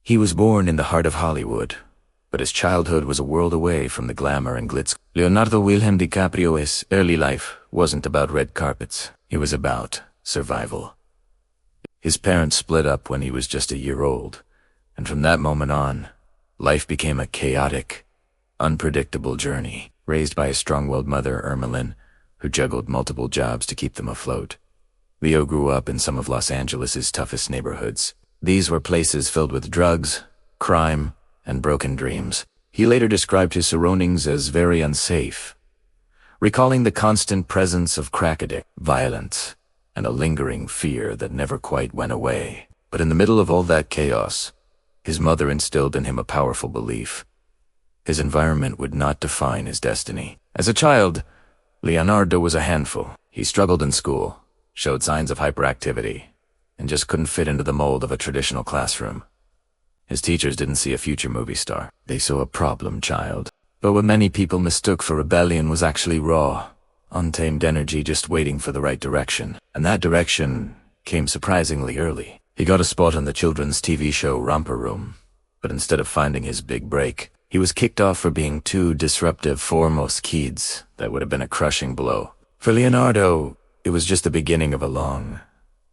He was born in the heart of Hollywood, but his childhood was a world away from the glamour and glitz. Leonardo DiCaprio's early life wasn't about red carpets. It was about survival. His parents split up when he was just a year old, and from that moment on, life became a chaotic, unpredictable journey. Raised by a strong-willed mother, Ermeline, who juggled multiple jobs to keep them afloat, Leo grew up in some of Los Angeles' toughest neighborhoods. These were places filled with drugs, crime, and broken dreams. He later described his surroundings as very unsafe, recalling the constant presence of crack addict, violence, and a lingering fear that never quite went away. But in the middle of all that chaos, his mother instilled in him a powerful belief. His environment would not define his destiny. As a child, Leonardo was a handful. He struggled in school, showed signs of hyperactivity, and just couldn't fit into the mold of a traditional classroom. His teachers didn't see a future movie star. They saw a problem child. But what many people mistook for rebellion was actually raw, untamed energy just waiting for the right direction. And that direction came surprisingly early. He got a spot on the children's TV show Romper Room, but instead of finding his big break, he was kicked off for being too disruptive for most kids. That would have been a crushing blow. For Leonardo, it was just the beginning of a long,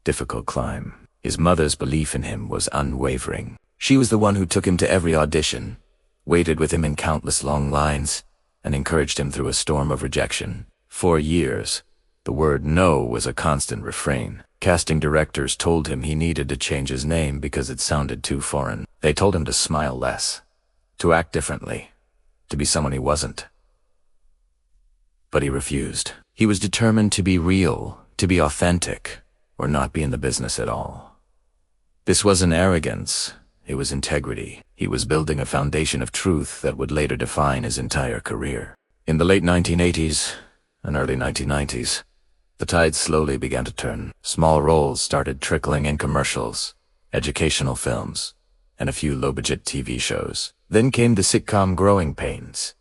difficult climb. His mother's belief in him was unwavering. She was the one who took him to every audition, waited with him in countless long lines, and encouraged him through a storm of rejection. For years, the word no was a constant refrain. Casting directors told him he needed to change his name because it sounded too foreign. They told him to smile less, to act differently, to be someone he wasn't. But he refused. He was determined to be real, to be authentic, or not be in the business at all. This wasn't arrogance, it was integrity. He was building a foundation of truth that would later define his entire career. In the late 1980s and early 1990s, the tide slowly began to turn. Small roles started trickling in commercials, educational films, and a few low-budget TV shows. Then came the sitcom Growing Pains.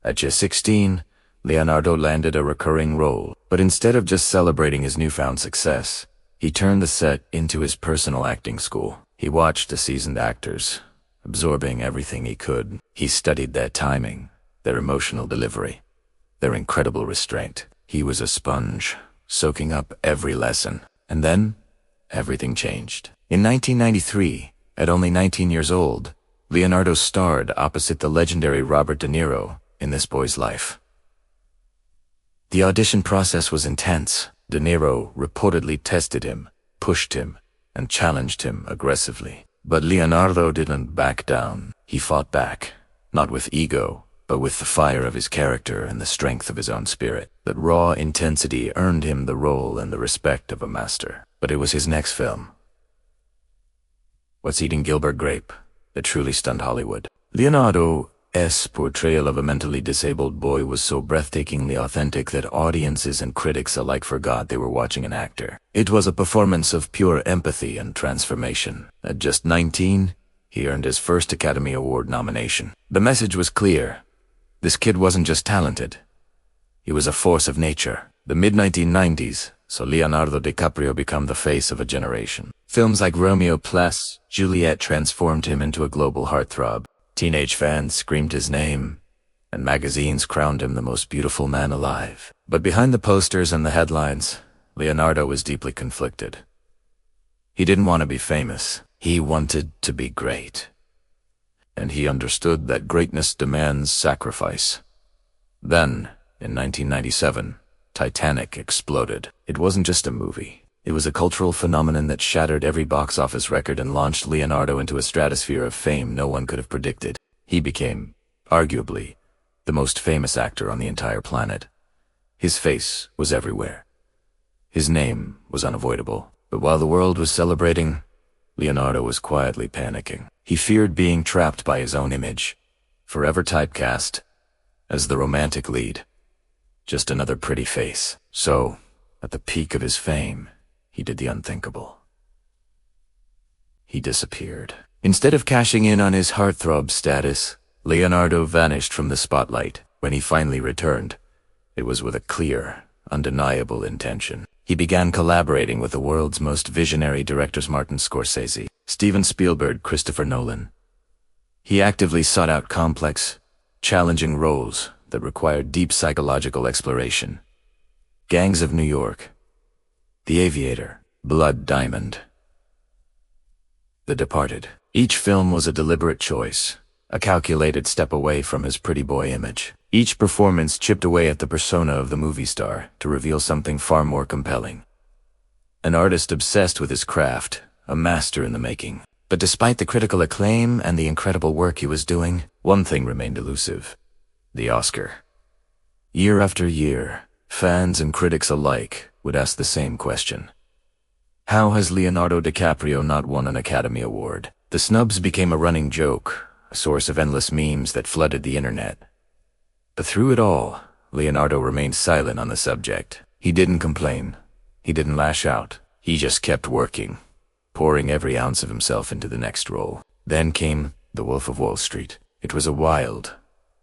At just 16, Leonardo landed a recurring role, but instead of just celebrating his newfound success, he turned the set into his personal acting school. He watched the seasoned actors, absorbing everything he could. He studied their timing, their emotional delivery, their incredible restraint. He was a sponge, soaking up every lesson. And then, everything changed. In 1993, at only 19 years old, Leonardo starred opposite the legendary Robert De Niro in This Boy's Life. The audition process was intense. De Niro reportedly tested him, pushed him, and challenged him aggressively. But Leonardo didn't back down. He fought back, not with ego, but with the fire of his character and the strength of his own spirit. That raw intensity earned him the role and the respect of a master. But it was his next film, What's Eating Gilbert Grape, that truly stunned Hollywood. Leonardo's portrayal of a mentally disabled boy was so breathtakingly authentic that audiences and critics alike forgot they were watching an actor. It was a performance of pure empathy and transformation. At just 19, he earned his first Academy Award nomination. The message was clear. This kid wasn't just talented. He was a force of nature. The mid-1990s saw Leonardo DiCaprio become the face of a generation. Films like Romeo plus Juliet transformed him into a global heartthrob. Teenage fans screamed his name, and magazines crowned him the most beautiful man alive. But behind the posters and the headlines, Leonardo was deeply conflicted. He didn't want to be famous. He wanted to be great. And he understood that greatness demands sacrifice. Then, in 1997, Titanic exploded. It wasn't just a movie. It was a cultural phenomenon that shattered every box office record and launched Leonardo into a stratosphere of fame no one could have predicted. He became, arguably, the most famous actor on the entire planet. His face was everywhere. His name was unavoidable. But while the world was celebrating, Leonardo was quietly panicking. He feared being trapped by his own image, forever typecast as the romantic lead. Just another pretty face. So, at the peak of his fame, he did the unthinkable. He disappeared. Instead of cashing in on his heartthrob status, Leonardo vanished from the spotlight. When he finally returned, it was with a clear, undeniable intention. He began collaborating with the world's most visionary directors, Martin Scorsese, Steven Spielberg, Christopher Nolan. He actively sought out complex, challenging roles that required deep psychological exploration. Gangs of New York, The Aviator, Blood Diamond, The Departed. Each film was a deliberate choice, a calculated step away from his pretty boy image. Each performance chipped away at the persona of the movie star to reveal something far more compelling. An artist obsessed with his craft, a master in the making. But despite the critical acclaim and the incredible work he was doing, one thing remained elusive: the Oscar. Year after year, fans and critics alike would ask the same question. How has Leonardo DiCaprio not won an Academy Award? The snubs became a running joke, a source of endless memes that flooded the internet. But through it all, Leonardo remained silent on the subject. He didn't complain. He didn't lash out. He just kept working, pouring every ounce of himself into the next role. Then came The Wolf of Wall Street. It was a wild,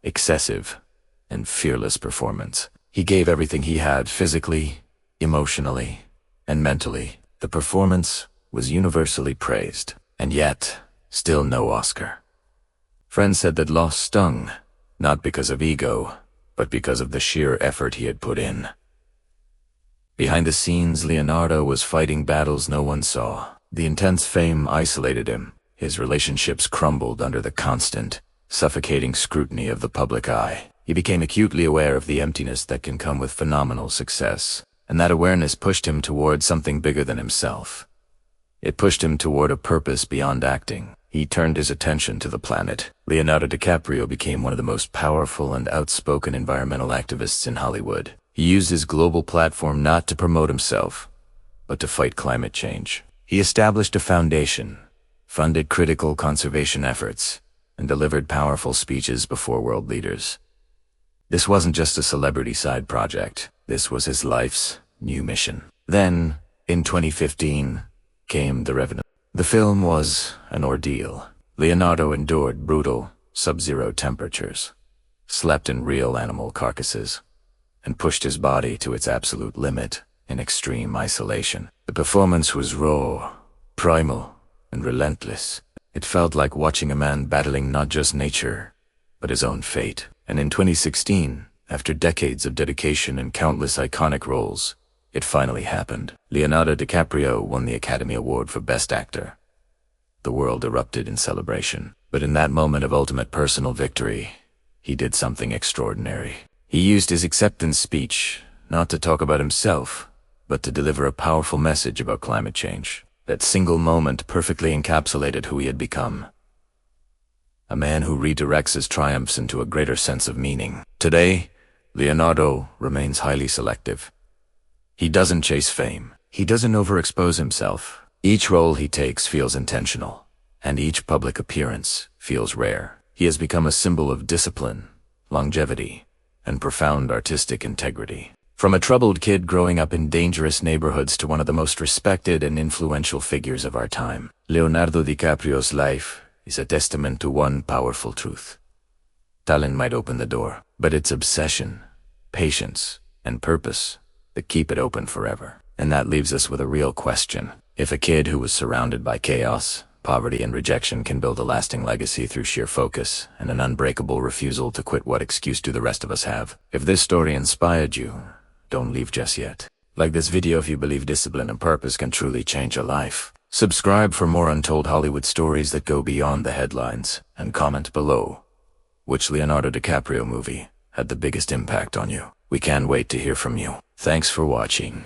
excessive, and fearless performance. He gave everything he had physically, emotionally, and mentally. The performance was universally praised, and yet, still no Oscar. Friends said that loss stung, not because of ego, but because of the sheer effort he had put in. Behind the scenes, Leonardo was fighting battles no one saw. The intense fame isolated him. His relationships crumbled under the constant, suffocating scrutiny of the public eye. He became acutely aware of the emptiness that can come with phenomenal success, and that awareness pushed him toward something bigger than himself. It pushed him toward a purpose beyond acting. He turned his attention to the planet. Leonardo DiCaprio became one of the most powerful and outspoken environmental activists in Hollywood. He used his global platform not to promote himself, but to fight climate change. He established a foundation, funded critical conservation efforts, and delivered powerful speeches before world leaders. This wasn't just a celebrity side project. This was his life's new mission. Then, in 2015, came The Revenant. The film was an ordeal. Leonardo endured brutal, sub-zero temperatures, slept in real animal carcasses, and pushed his body to its absolute limit in extreme isolation. The performance was raw, primal, and relentless. It felt like watching a man battling not just nature, but his own fate. And in 2016, after decades of dedication and countless iconic roles, it finally happened. Leonardo DiCaprio won the Academy Award for Best Actor. The world erupted in celebration. But in that moment of ultimate personal victory, he did something extraordinary. He used his acceptance speech not to talk about himself, but to deliver a powerful message about climate change. That single moment perfectly encapsulated who he had become. A man who redirects his triumphs into a greater sense of meaning. Today, Leonardo remains highly selective. He doesn't chase fame. He doesn't overexpose himself. Each role he takes feels intentional, and each public appearance feels rare. He has become a symbol of discipline, longevity, and profound artistic integrity. From a troubled kid growing up in dangerous neighborhoods to one of the most respected and influential figures of our time, Leonardo DiCaprio's life is a testament to one powerful truth. Talent might open the door, but it's obsession, patience, and purpose that keep it open forever. And that leaves us with a real question. If a kid who was surrounded by chaos, poverty, and rejection can build a lasting legacy through sheer focus and an unbreakable refusal to quit, what excuse do the rest of us have? If this story inspired you, don't leave just yet. Like this video if you believe discipline and purpose can truly change a life. Subscribe for more untold Hollywood stories that go beyond the headlines, and comment below which Leonardo DiCaprio movie had the biggest impact on you. We can't wait to hear from you. Thanks for watching.